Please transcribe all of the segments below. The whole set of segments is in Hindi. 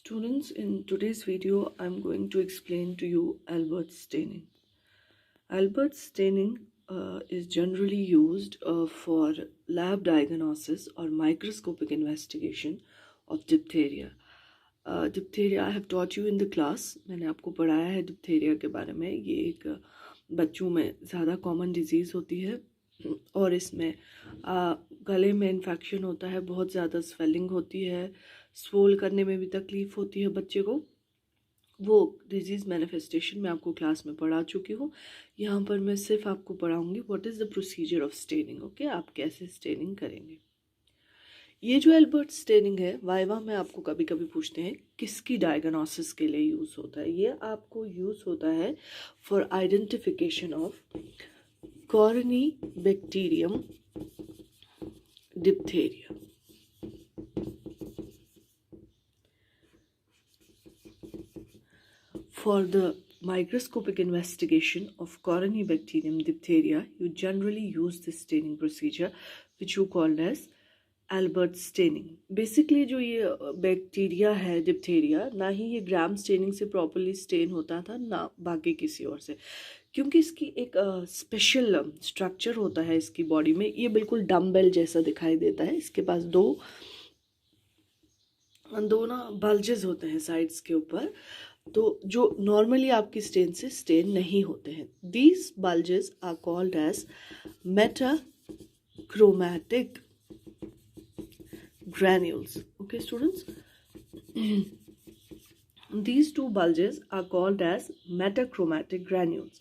Students, in today's video, I'm going to explain to you Albert staining. Albert staining is generally used for lab diagnosis or microscopic investigation of diphtheria. Diphtheria I have taught you in the class. मैंने आपको पढ़ाया है diphtheria के बारे में. ये एक बच्चों में ज़्यादा कॉमन डिजीज़ होती है और इसमें गले में इन्फेक्शन होता है, बहुत ज़्यादा स्वेलिंग होती है, स्वोल करने में भी तकलीफ़ होती है बच्चे को. वो डिजीज़ मैनिफेस्टेशन मैं आपको क्लास में पढ़ा चुकी हूँ. यहाँ पर मैं सिर्फ आपको पढ़ाऊँगी what is the procedure of staining. Okay, आप कैसे स्टेनिंग करेंगे. ये जो एल्बर्ट स्टेनिंग है, वाइवा में आपको कभी कभी पूछते हैं किसकी डायग्नोसिस के लिए यूज़ होता है. ये आपको यूज़ होता है for identification of Corynebacterium diphtheria. For the microscopic investigation of Corynebacterium diphtheria, you generally use this staining procedure, which you called as Albert staining. Basically जो ये बैक्टीरिया है डिप्थेरिया, ना ही ये ग्राम स्टेनिंग से प्रॉपरली स्टेन होता था ना बाकी किसी और से, क्योंकि इसकी एक स्पेशल स्ट्रक्चर होता है इसकी बॉडी में. ये बिल्कुल डम्बेल जैसा दिखाई देता है. इसके पास दो ना बल्जेस होते हैं साइड्स के ऊपर, तो जो नॉर्मली आपकी स्टेन से स्टेन नहीं होते हैं. These bulges are called as metachromatic granules. Okay students, these two bulges are called as metachromatic granules.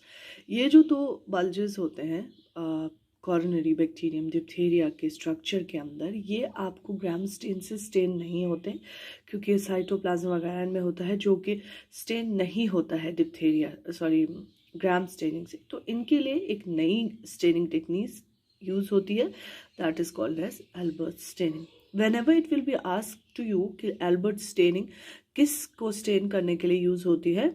ये जो दो bulges होते हैं coronary bacterium diphtheria के स्ट्रक्चर के अंदर, ये आपको ग्राम स्टेन से स्टेन नहीं होते क्योंकि साइटोप्लाज्म वगैरह में होता है जो कि स्टेन नहीं होता है ग्राम स्टेनिंग से. तो इनके लिए एक नई स्टेनिंग टेक्निक यूज होती है, that is called as Albert staining. Whenever it will be asked to you कि एल्बर्ट स्टेनिंग किस को स्टेन करने के लिए यूज होती है,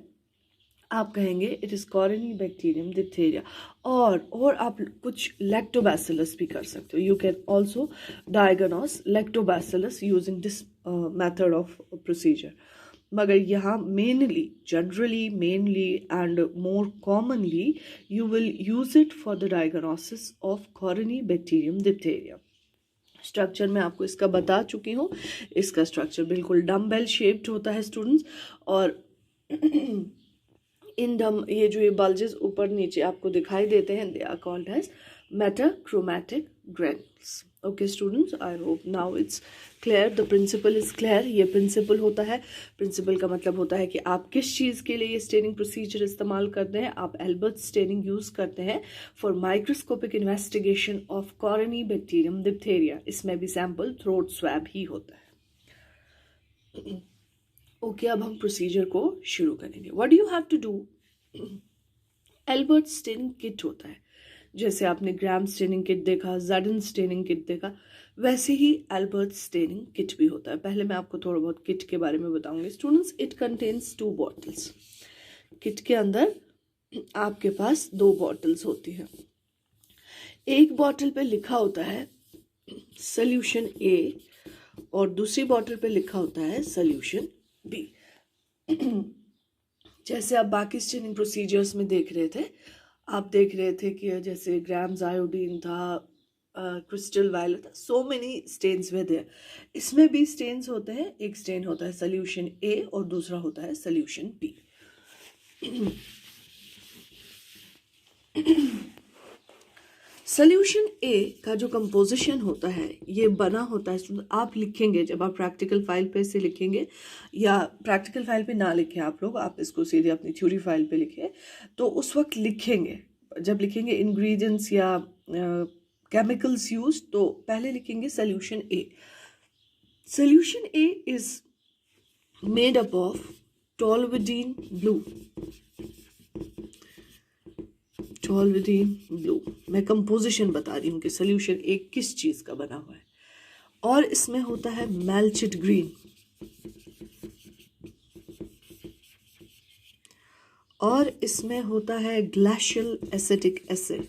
आप कहेंगे इट इज Corynebacterium diphtheria. और आप कुछ लैक्टोबैसिलस भी कर सकते हो. You can also diagnose lactobacillus using this method of procedure. मगर यहाँ mainly and more commonly you will use it for the diagnosis of Corynebacterium diphtheria. Structure मैं आपको इसका बता चुकी हूँ. इसका स्ट्रक्चर बिल्कुल डम्बेल शेप्ड होता है स्टूडेंट्स, और ये जो ये बल्जेस ऊपर नीचे आपको दिखाई देते हैं, they are called as metachromatic granules. Okay students, I hope now it's clear. The principle is clear. ये प्रिंसिपल होता है. प्रिंसिपल का मतलब होता है कि आप किस चीज़ के लिए ये स्टेनिंग प्रोसीजर इस्तेमाल करते हैं. आप एल्बर्ट स्टेनिंग यूज करते हैं for microscopic investigation of Corynebacterium diphtheria. इसमें भी सैंपल थ्रोट स्वैब ही होता है. ओके, अब हम प्रोसीजर को शुरू करेंगे. What do you have to do. Albert staining kit होता है. जैसे आपने ग्राम स्टेनिंग किट देखा, ज़डन स्टेनिंग किट देखा, वैसे ही एल्बर्ट स्टेनिंग किट भी होता है. पहले मैं आपको थोड़ा बहुत किट के बारे में बताऊंगी. Students, it contains 2 bottles. Kit के अंदर आपके पास 2 बॉटल्स होती हैं. एक बॉटल पे लिखा होता है सोल्यूशन ए और दूसरी बॉटल पे लिखा होता है सोल्यूशन बी. जैसे आप बाकी स्टेनिंग प्रोसीजर्स में देख रहे थे, आप देख रहे थे कि जैसे ग्राम्स आयोडीन था, क्रिस्टल वायलेट था, so many stains were there. इसमें भी स्टेन्स होते हैं. एक स्टेन होता है सोल्यूशन ए और दूसरा होता है सोल्यूशन बी. सोल्यूशन ए का जो कंपोजिशन होता है, ये बना होता है, आप लिखेंगे जब आप प्रैक्टिकल फाइल पे से लिखेंगे, या प्रैक्टिकल फाइल पे ना लिखें आप लोग, आप इसको सीधे अपनी थ्योरी फाइल पे लिखें. तो उस वक्त लिखेंगे, जब लिखेंगे इंग्रेडिएंट्स या केमिकल्स यूज, तो पहले लिखेंगे solution A. Solution A is made up of toluidine blue. मैं कंपोजिशन बता रही हूँ कि सोल्यूशन एक किस चीज का बना हुआ है. और इसमें होता है मैल्चिड ग्रीन, और इसमें होता है ग्लेशियल एसिटिक एसिड,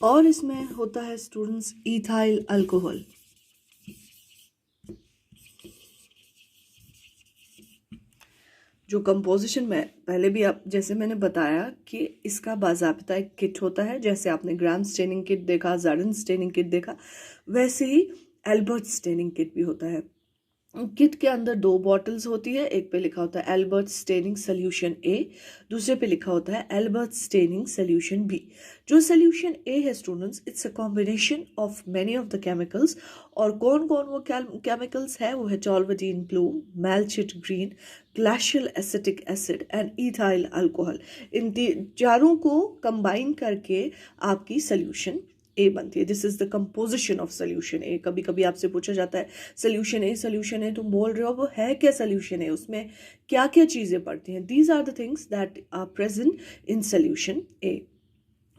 और इसमें होता है स्टूडेंट्स इथाइल अल्कोहल। जो कंपोजिशन में पहले भी आप जैसे मैंने बताया कि इसका बाज़ाब्ता एक किट होता है, जैसे आपने ग्राम स्टेनिंग किट देखा, जार्डन स्टेनिंग किट देखा, वैसे ही एल्बर्ट स्टेनिंग किट भी होता है। किट के अंदर 2 बॉटल्स होती है, एक पे लिखा होता है एल्बर्ट स्टेनिंग सोल्यूशन ए, दूसरे पे लिखा होता है एल्बर्ट स्टेनिंग सोल्यूशन बी। जो सोल्यूशन ए है students, it's a combination of many of the chemicals. और कौन कौन वो केमिकल्स है, वो है toluidine blue, malachite green, glacial acetic acid and ethyl alcohol. इन चारों को कंबाइन करके आपकी सोल्यूशन ए बनती है। This is the composition of solution A. कभी कभी आपसे पूछा जाता है सोल्यूशन ए तुम बोल रहे हो, वो है क्या सोल्यूशन ए, उसमें क्या क्या चीजें पड़ती हैं? These are the things that are present in solution A.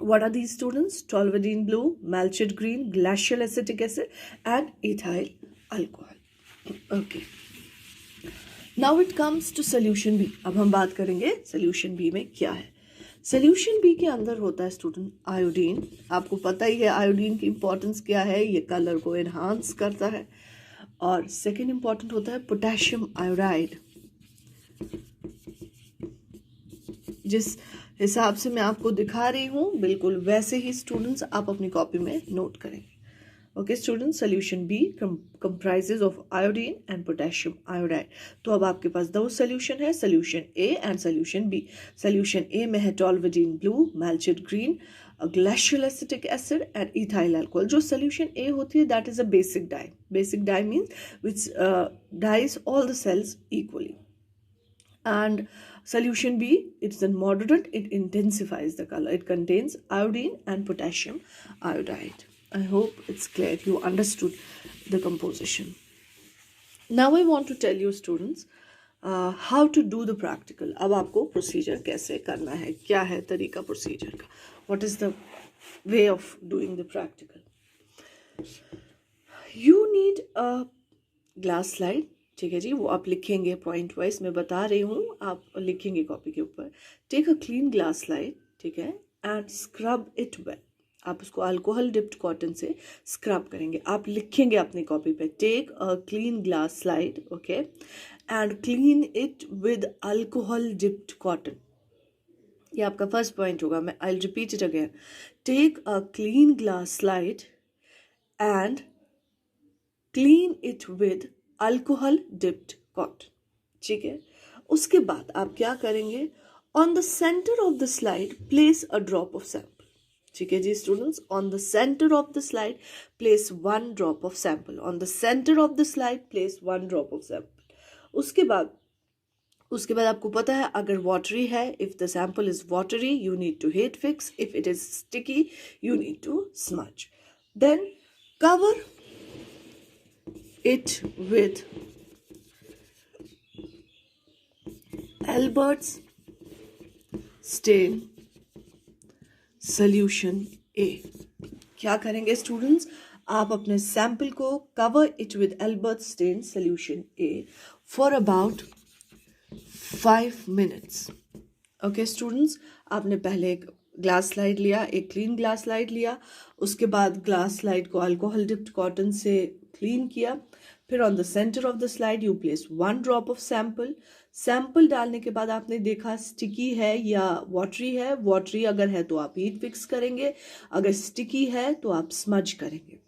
What are these students? Toluidine blue, malchite green, glacial acetic acid and ethyl alcohol. Okay. Now it comes to solution B. अब हम बात करेंगे solution B में क्या है। सोल्यूशन बी के अंदर होता है स्टूडेंट आयोडीन। आपको पता ही है आयोडीन की इंपॉर्टेंस क्या है, ये कलर को एनहांस करता है। और सेकंड इंपॉर्टेंट होता है पोटेशियम आयोडाइड। जिस हिसाब से मैं आपको दिखा रही हूँ बिल्कुल वैसे ही स्टूडेंट्स आप अपनी कॉपी में नोट करेंगे। Okay student, solution B comprises of iodine and potassium iodide. तो अब आपके पास 2 सोल्यूशन है, solution A and solution B. Solution A में है toluidine blue, malachite green, glacial acetic acid and ethyl alcohol. जो सोल्यूशन ए होती है that is a basic dye. Basic dye means which dyes all the cells equally. And solution B, it's a moderate, it intensifies the color. It contains iodine and potassium iodide. I hope it's clear. You understood the composition. Now I want to tell you students how to do the practical. अब आपको procedure कैसे करना है, क्या है तरीका procedure का, what is the way of doing the practical. You need a glass slide. ठीक है जी, वो आप लिखेंगे पॉइंट वाइज, मैं बता रही हूँ, आप लिखेंगे कॉपी के ऊपर। Take a clean glass slide, ठीक है, एंड स्क्रब इट वेल। आप उसको अल्कोहल डिप्ड कॉटन से स्क्रब करेंगे। आप लिखेंगे अपनी कॉपी पे take a clean glass slide, okay, and clean it with alcohol dipped cotton. ये आपका फर्स्ट पॉइंट होगा। मैं I repeat it again, take a clean glass slide and clean it with alcohol dipped cotton. ठीक है, उसके बाद आप क्या करेंगे, on the centre of the slide place a drop of sample. ठीक है जी students, on the centre of the slide place 1 drop of sample. On the centre of the slide place 1 drop of sample. उसके बाद आपको पता है अगर वाटरी है, if the sample is watery you need to heat fix, if it is sticky you need to smudge. Then cover it with Albert's stain solution A। क्या करेंगे स्टूडेंट्स, आप अपने सैंपल को cover it with Albert stain solution A for about 5 minutes. Okay students, आपने पहले एक ग्लास स्लाइड लिया, एक क्लीन ग्लास स्लाइड लिया, उसके बाद ग्लास स्लाइड को अल्कोहल डिप्ड कॉटन से क्लीन किया, फिर on the centre of the slide you place 1 drop of sample. Sample डालने के बाद आपने देखा स्टिकी है या वाटरी है। वाटरी अगर है तो आप हीट फिक्स करेंगे, अगर स्टिकी है तो आप स्मज करेंगे।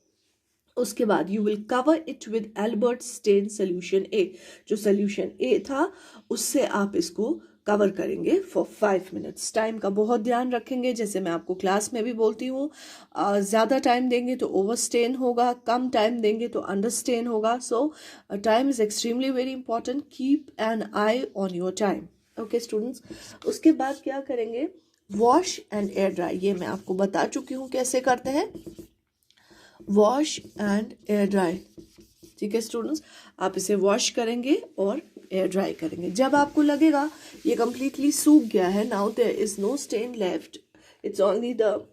उसके बाद you will cover it with Albert stain solution A. जो सोल्यूशन ए था उससे आप इसको कवर करेंगे फॉर 5 मिनट्स। टाइम का बहुत ध्यान रखेंगे, जैसे मैं आपको क्लास में भी बोलती हूँ, ज़्यादा टाइम देंगे तो ओवर स्टेन होगा, कम टाइम देंगे तो अंडर स्टेन होगा। सो time is extremely very important, keep an I on your time. Okay students, उसके बाद क्या करेंगे, वॉश एंड एयर ड्राई। ये मैं आपको बता चुकी हूँ कैसे करते हैं, वॉश एंड एयर ड्राई। ठीक है स्टूडेंट्स, आप इसे वॉश करेंगे और एयर ड्राई करेंगे। जब आपको लगेगा ये कंप्लीटली सूख गया है, now there is no stain left, it's only the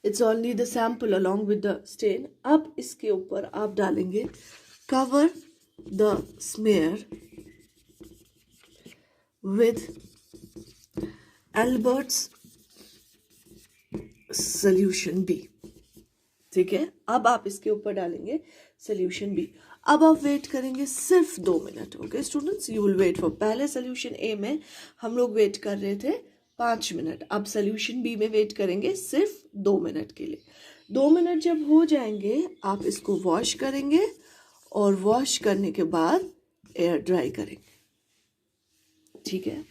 it's only the sample along with the stain. अब इसके ऊपर आप डालेंगे cover the smear with Albert's solution B. ठीक है, अब आप इसके ऊपर डालेंगे सोल्यूशन बी। अब आप वेट करेंगे सिर्फ 2 मिनट। Okay students, you will wait for, पहले सोल्यूशन ए में हम लोग वेट कर रहे थे 5 मिनट, अब सोल्यूशन बी में वेट करेंगे सिर्फ 2 मिनट के लिए। 2 मिनट जब हो जाएंगे आप इसको वॉश करेंगे और वॉश करने के बाद एयर ड्राई करेंगे। ठीक है,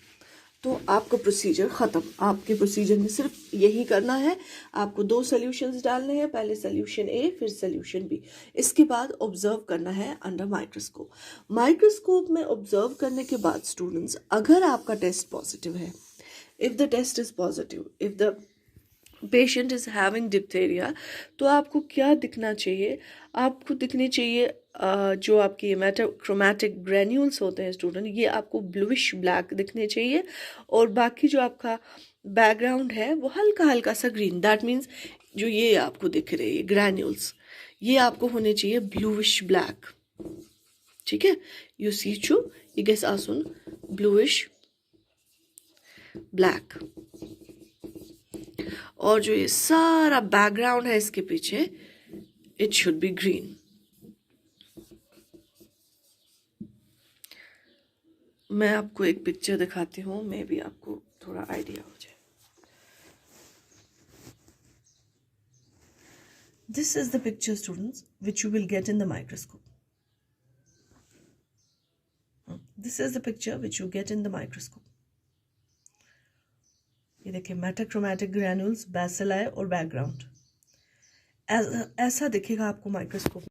तो आपका प्रोसीजर ख़त्म। आपके प्रोसीजर में सिर्फ यही करना है, आपको 2 सॉल्यूशंस डालने हैं, पहले सॉल्यूशन ए फिर सॉल्यूशन बी। इसके बाद ऑब्जर्व करना है अंडर माइक्रोस्कोप। माइक्रोस्कोप में ऑब्जर्व करने के बाद स्टूडेंट्स, अगर आपका टेस्ट पॉजिटिव है, if the test is positive, if the patient is having diphtheria, तो आपको क्या दिखना चाहिए? आपको दिखने चाहिए जो आपकी मेटाक्रोमैटिक ग्रैन्यूल्स होते हैं स्टूडेंट, ये आपको ब्लूइश ब्लैक दिखने चाहिए, और बाकी जो आपका बैकग्राउंड है वो हल्का हल्का सा ग्रीन। दैट मीन्स जो ये आपको दिख रहे हैं ग्रैन्यूल्स, ये आपको होने चाहिए ब्लूइश ब्लैक। ठीक है, यू सी चू ये गेस आसुन ब्लूइश ब्लैक, और जो ये सारा बैकग्राउंड है इसके पीछे, इट शुड बी ग्रीन। मैं आपको एक पिक्चर दिखाती हूँ, मे बी आपको थोड़ा आइडिया हो जाए। This is the picture students which you will get in the microscope. This is the picture which you get in the microscope. ये देखिए, मेटाक्रोमैटिक ग्रैन्यूल्स, बैसिलाई और बैकग्राउंड ऐसा दिखेगा आपको माइक्रोस्कोप।